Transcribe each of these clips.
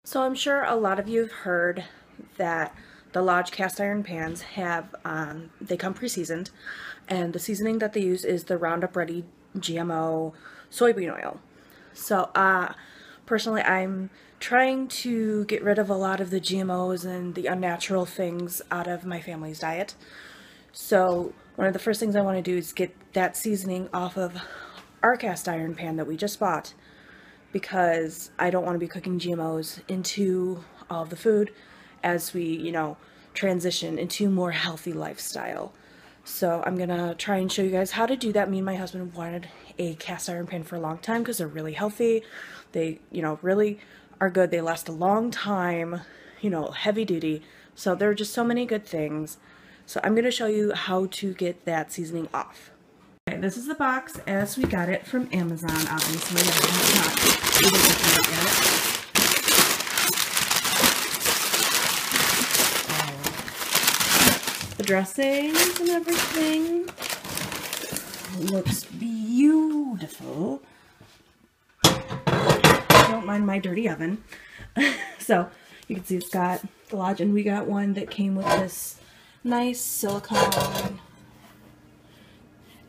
So I'm sure a lot of you have heard that the Lodge cast iron pans have, they come pre-seasoned, and the seasoning that they use is the Roundup Ready GMO soybean oil. So personally, I'm trying to get rid of a lot of the GMOs and the unnatural things out of my family's diet. So one of the first things I want to do is get that seasoning off of our cast iron pan that we just bought, because I don't want to be cooking GMOs into all of the food as we, transition into a more healthy lifestyle. So I'm gonna try and show you guys how to do that. Me and my husband wanted a cast iron pan for a long time because they're really healthy. They, really are good. They last a long time, heavy duty. So there are just so many good things. So I'm gonna show you how to get that seasoning off. Okay, this is the box as we got it from Amazon, obviously. We didn't look at it. The dressings and everything looks beautiful. Don't mind my dirty oven. So you can see it's got the Lodge, and we got one that came with this nice silicone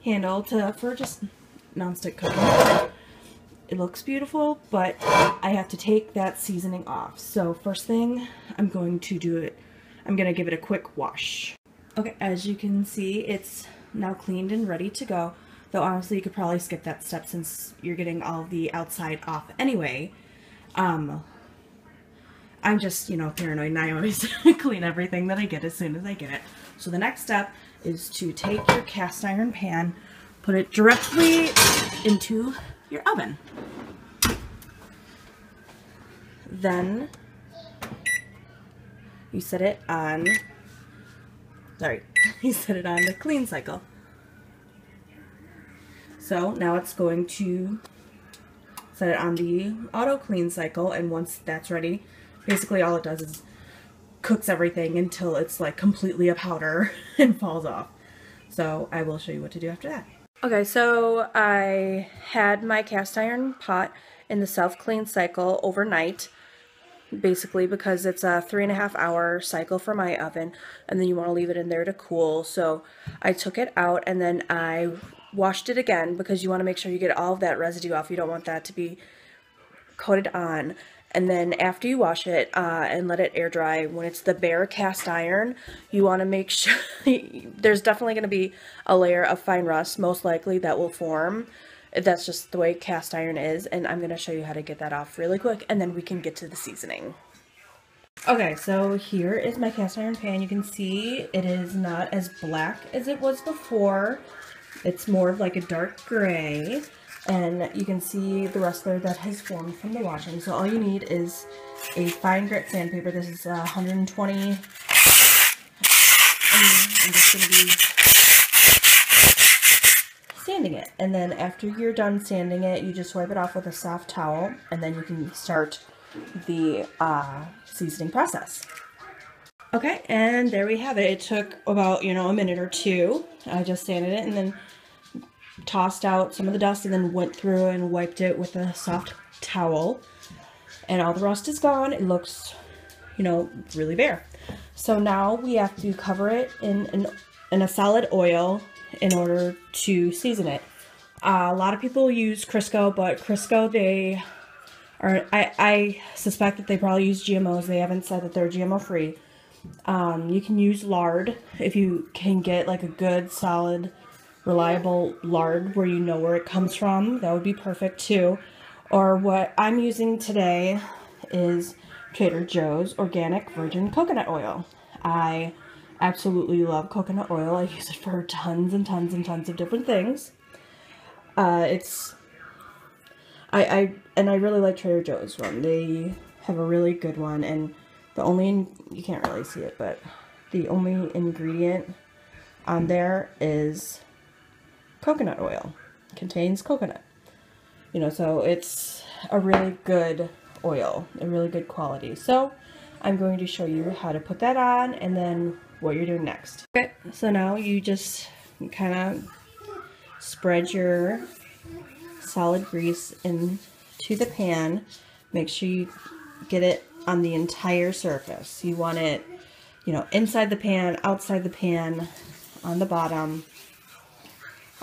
handle for just non-stick cooking. It looks beautiful, but I have to take that seasoning off. So first thing, I'm going to give it a quick wash. Okay, as you can see, it's now cleaned and ready to go. Though honestly, you could probably skip that step since you're getting all the outside off anyway. I'm just, paranoid, and I always clean everything that I get as soon as I get it. So the next step is to take your cast iron pan, put it directly into your oven. Then you set it on, you set it on the clean cycle. So now it's going to set it on the auto clean cycle, and once that's ready, basically all it does is cooks everything until it's like completely a powder and falls off. So I will show you what to do after that. Okay, so I had my cast iron pot in the self-clean cycle overnight, basically because it's a 3.5 hour cycle for my oven, and then you want to leave it in there to cool. So I took it out and then I washed it again because you want to make sure you get all of that residue off. You don't want that to be coated on. And then after you wash it and let it air dry, when it's the bare cast iron, you want to make sure there's definitely going to be a layer of fine rust, most likely, that will form. That's just the way cast iron is, and I'm going to show you how to get that off really quick, and then we can get to the seasoning. Okay, so here is my cast iron pan. You can see it is not as black as it was before. It's more of like a dark gray. And you can see the rust there that has formed from the washing. So all you need is a fine grit sandpaper. This is 120. And I'm just going to be sanding it. And then after you're done sanding it, you just wipe it off with a soft towel, and then you can start the seasoning process. Okay, and there we have it. It took about, a minute or two. I just sanded it and then tossed out some of the dust and then went through and wiped it with a soft towel, and all the rust is gone. It looks, really bare. So now we have to cover it in a solid oil in order to season it. A lot of people use Crisco, but Crisco, they are, I suspect that they probably use GMOs. They haven't said that they're GMO free. You can use lard if you can get like a good solid reliable lard where you know where it comes from. That would be perfect too. Or what I'm using today is Trader Joe's organic virgin coconut oil. I absolutely love coconut oil. I use it for tons and tons and tons of different things. I really like Trader Joe's one. They have a really good one, and you can't really see it, but the only ingredient on there is coconut oil. It contains coconut. So it's a really good oil, a really good quality. So I'm going to show you how to put that on and then what you're doing next. Okay, so now you just kind of spread your solid grease into the pan. Make sure you get it on the entire surface. You want it, you know, inside the pan, outside the pan, on the bottom,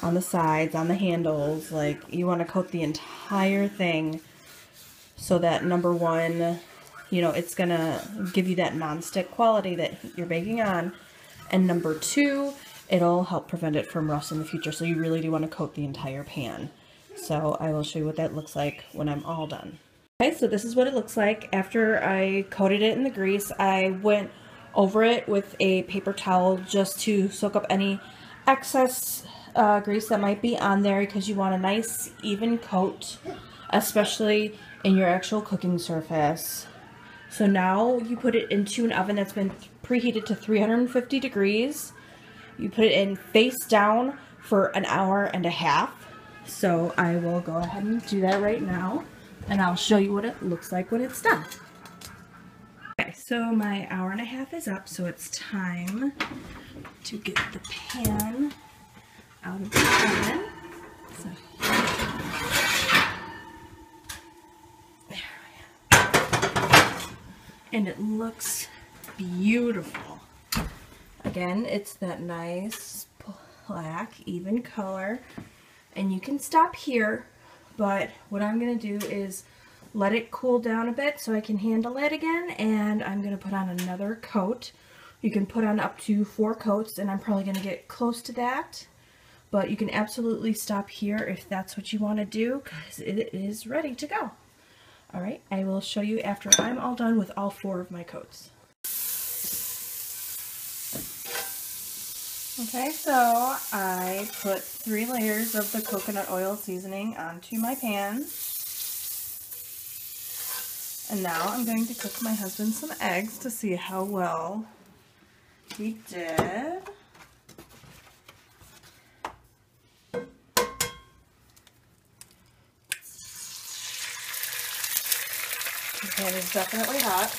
on the sides, on the handles. Like, you want to coat the entire thing so that, number one, you know, it's going to give you that non-stick quality that you're baking on. And number two, it'll help prevent it from rust in the future. So you really do want to coat the entire pan. So I will show you what that looks like when I'm all done. Okay, so this is what it looks like after I coated it in the grease. I went over it with a paper towel just to soak up any excess grease that might be on there, because you want a nice even coat, especially in your actual cooking surface. So now you put it into an oven that's been preheated to 350 degrees. You put it in face down for an hour and a half. So I will go ahead and do that right now, and I'll show you what it looks like when it's done. Okay, so my hour and a half is up, so it's time to get the pan out of the oven. So, and it looks beautiful. Again, it's that nice black even color, and you can stop here, but what I'm going to do is let it cool down a bit so I can handle it again, and I'm going to put on another coat. You can put on up to 4 coats, and I'm probably going to get close to that, but you can absolutely stop here if that's what you want to do, because it is ready to go. Alright, I will show you after I'm all done with all 4 of my coats. Okay, so I put 3 layers of the coconut oil seasoning onto my pan. And now I'm going to cook my husband some eggs to see how well he did. The pan is definitely hot.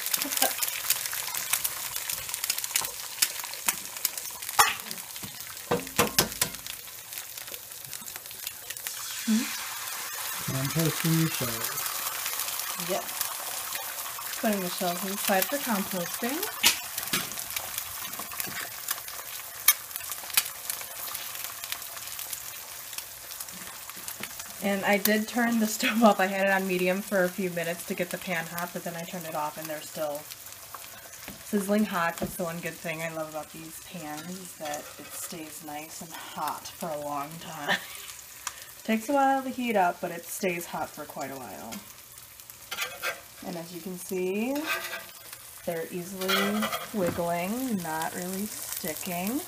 Composting your shells. Yes. Putting the shells inside for composting. And I did turn the stove up. I had it on medium for a few minutes to get the pan hot, but then I turned it off and they're still sizzling hot. That's the one good thing I love about these pans, is that it stays nice and hot for a long time. Takes a while to heat up, but it stays hot for quite a while. And as you can see, they're easily wiggling, not really sticking.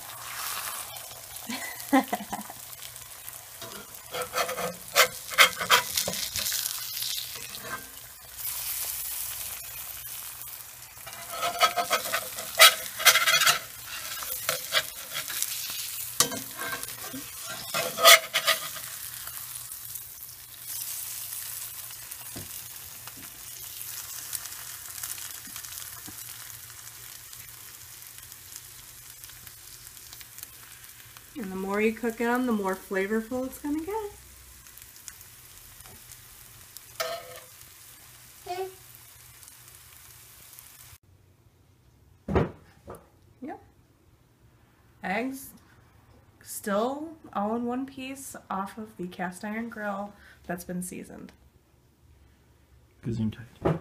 And the more you cook them, the more flavorful it's going to get. Yep. Eggs still all in one piece off of the cast iron grill that's been seasoned. Gesundheit.